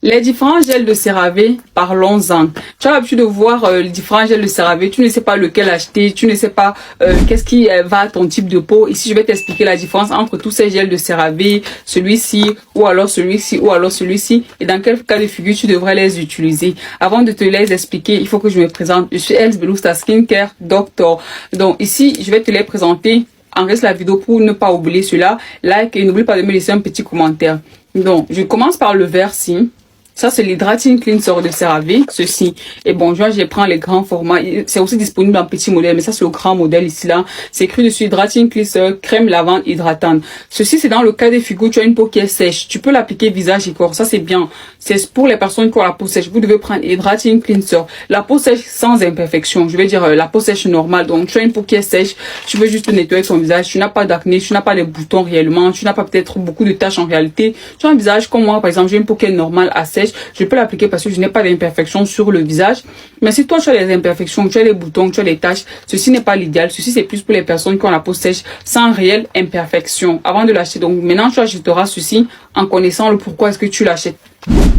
Les différents gels de CeraVe, parlons-en. Tu as l'habitude de voir les différents gels de CeraVe, tu ne sais pas lequel acheter, tu ne sais pas qu'est-ce qui va à ton type de peau. Ici, je vais t'expliquer la différence entre tous ces gels de CeraVe, celui-ci, ou alors celui-ci, ou alors celui-ci, et dans quel cas de figure tu devrais les utiliser. Avant de te les expliquer, il faut que je me présente. Je suis Els Belousta Skincare Doctor. Donc ici, je vais te les présenter. Enregistre la vidéo pour ne pas oublier cela. Like et n'oublie pas de me laisser un petit commentaire. Donc, je commence par le vert-ci. Ça, c'est l'Hydrating Cleanser de CeraVe, ceci. Et bon, je prends les grands formats. C'est aussi disponible en petit modèle, mais ça, c'est le grand modèle ici, là. C'est écrit dessus Hydrating Cleanser, crème lavande hydratante. Ceci, c'est dans le cas des figures, tu as une peau qui est sèche. Tu peux l'appliquer visage et corps. Ça, c'est bien. C'est pour les personnes qui ont la peau sèche. Vous devez prendre Hydrating Cleanser. La peau sèche sans imperfection. Je vais dire la peau sèche normale. Donc, tu as une peau qui est sèche. Tu veux juste nettoyer ton visage. Tu n'as pas d'acné. Tu n'as pas de boutons réellement. Tu n'as pas peut-être beaucoup de taches en réalité. Tu as un visage comme moi, par exemple, j'ai une peau qui est normale à sèche. Je peux l'appliquer parce que je n'ai pas d'imperfections sur le visage. Mais si toi, tu as des imperfections, tu as les boutons, tu as les taches, ceci n'est pas l'idéal. Ceci, c'est plus pour les personnes qui ont la peau sèche sans réelle imperfection. Avant de l'acheter, donc maintenant, tu achèteras ceci en connaissant le pourquoi est-ce que tu l'achètes.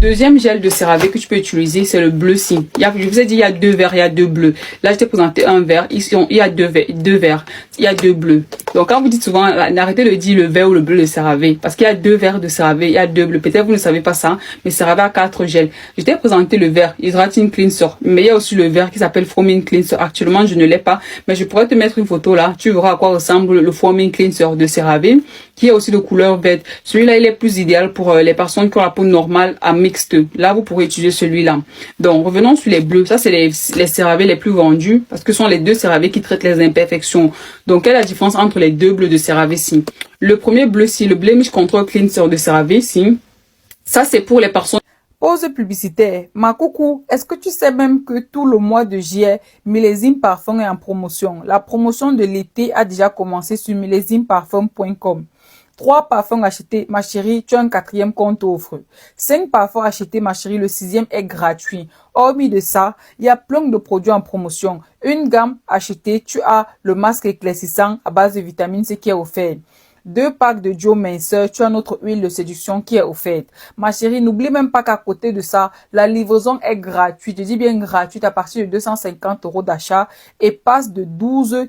Deuxième gel de CeraVe que tu peux utiliser, c'est le bleu-ci. Je vous ai dit, il y a deux verts, il y a deux bleus. Là, je t'ai présenté un vert. Ici, il y a deux verts, il y a deux bleus. Donc, quand vous dites souvent, arrêtez de dire le vert ou le bleu de CeraVe. Parce qu'il y a deux verts de CeraVe, il y a deux bleus. Peut-être vous ne savez pas ça, mais CeraVe a 4 gels. Je t'ai présenté le vert, Hydrating Cleanser. Mais il y a aussi le vert qui s'appelle Foaming Cleanser. Actuellement, je ne l'ai pas, mais je pourrais te mettre une photo là. Tu verras à quoi ressemble le Foaming Cleanser de CeraVe, qui est aussi de couleur verte. Celui-là, il est plus idéal pour les personnes qui ont la peau normale à mixte. Là, vous pourrez utiliser celui-là. Donc, revenons sur les bleus. Ça, c'est les CeraVe les plus vendus parce que ce sont les deux CeraVe qui traitent les imperfections. Donc, quelle est la différence entre les deux bleus de CeraVe-ci? Le premier bleu-ci, le Blemish Control Cleanser de CeraVe-ci, ça, c'est pour les personnes. Pause publicitaire. Ma coucou, est-ce que tu sais même que tout le mois de juillet, Millésime Parfum est en promotion? La promotion de l'été a déjà commencé sur millésimeparfum.com. 3 parfums achetés, ma chérie, tu as un 4e compte offre. 5 parfums achetés, ma chérie, le 6e est gratuit. Hormis de ça, il y a plein de produits en promotion. Une gamme achetée, tu as le masque éclaircissant à base de vitamine C qui est offert. 2 packs de Joe minceur, tu as notre huile de séduction qui est offerte. Ma chérie, n'oublie même pas qu'à côté de ça, la livraison est gratuite. Je dis bien gratuite à partir de 250 € d'achat et passe de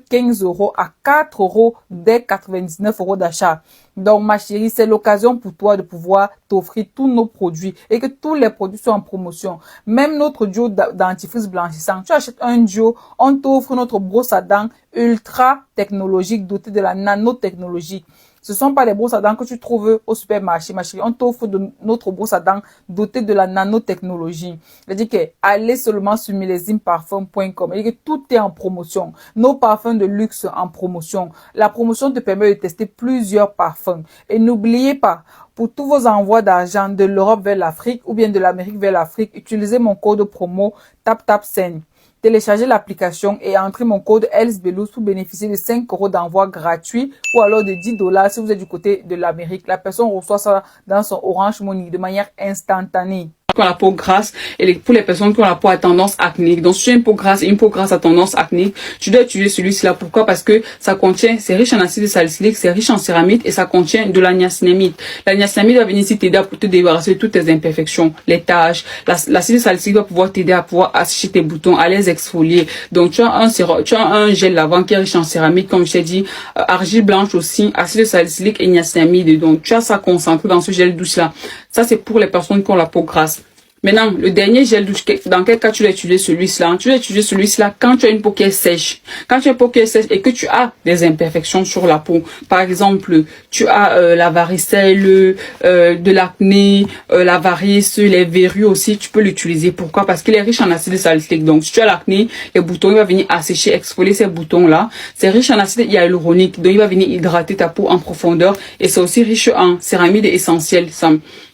15 € à 4 € dès 99 € d'achat. Donc, ma chérie, c'est l'occasion pour toi de pouvoir t'offrir tous nos produits et que tous les produits soient en promotion. Même notre duo dentifrice blanchissant. Tu achètes un duo, on t'offre notre brosse à dents ultra technologique dotée de la nanotechnologie. Ce sont pas les brosses à dents que tu trouves au supermarché, ma chérie. On t'offre notre brosse à dents dotée de la nanotechnologie. C'est-à-dire que allez seulement sur millésimeparfum.com. C'est-à-dire que tout est en promotion. Nos parfums de luxe en promotion. La promotion te permet de tester plusieurs parfums. Et n'oubliez pas, pour tous vos envois d'argent de l'Europe vers l'Afrique ou bien de l'Amérique vers l'Afrique, utilisez mon code promo TapTapSend. Téléchargez l'application et entrez mon code ELSBELOUS pour bénéficier de 5 € d'envoi gratuit ou alors de 10 $ si vous êtes du côté de l'Amérique. La personne reçoit ça dans son Orange Money de manière instantanée. Qui ont la peau grasse et pour les personnes qui ont la peau à tendance acnéique. Donc, si tu as une peau grasse et une peau grasse à tendance acnéique, tu dois utiliser celui-ci là. Pourquoi? Parce que ça contient, c'est riche en acide salicylique, c'est riche en céramide et ça contient de la niacinamide. La niacinamide va venir ici t'aider à te débarrasser de toutes tes imperfections, les taches. L'acide salicylique va pouvoir t'aider à pouvoir assécher tes boutons, à les exfolier. Donc, tu as un gel lavant qui est riche en céramide, comme je t'ai dit, argile blanche aussi, acide salicylique et niacinamide. Donc, tu as ça concentré dans ce gel douche là. Ça, c'est pour les personnes qui ont la peau grasse. Maintenant, le dernier gel douche, dans quel cas tu dois utiliser celui-là? Tu dois utiliser celui-là quand tu as une peau qui est sèche. Quand tu as une peau qui est sèche et que tu as des imperfections sur la peau. Par exemple, tu as la varicelle, de l'acné, la varice, les verrues aussi, tu peux l'utiliser. Pourquoi? Parce qu'il est riche en acide salicylique. Donc, si tu as l'acné, les boutons, il va venir assécher, exfolier ces boutons-là. C'est riche en acide hyaluronique, donc il va venir hydrater ta peau en profondeur. Et c'est aussi riche en céramide essentielle.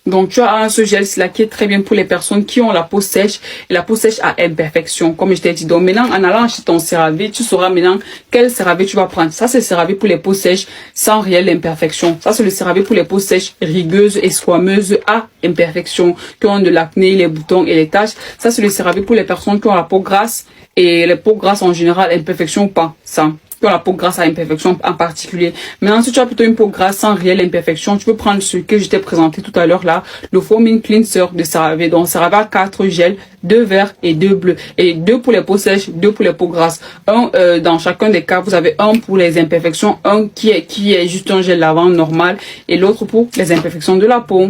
Donc, tu as ce gel-là qui est très bien pour les personnes qui ont la peau sèche et la peau sèche à imperfection, comme je t'ai dit. Donc, maintenant, en allant acheter ton CeraVe, tu sauras maintenant quel CeraVe tu vas prendre. Ça, c'est le CeraVe pour les peaux sèches sans réelle imperfection. Ça, c'est le CeraVe pour les peaux sèches, rigueuses et squameuses à imperfection, qui ont de l'acné, les boutons et les taches. Ça, c'est le CeraVe pour les personnes qui ont la peau grasse et les peaux grasses en général, imperfection ou pas. Ça. qui ont la peau grasse à imperfection en particulier. Maintenant, si tu as plutôt une peau grasse sans réelle imperfection, tu peux prendre ce que je t'ai présenté tout à l'heure là, le Foaming Cleanser de CeraVe. Donc CeraVe a 4 gels, 2 verts et 2 bleus. Et 2 pour les peaux sèches, 2 pour les peaux grasses. Dans chacun des cas, vous avez un pour les imperfections, un qui est juste un gel lavant normal et l'autre pour les imperfections de la peau.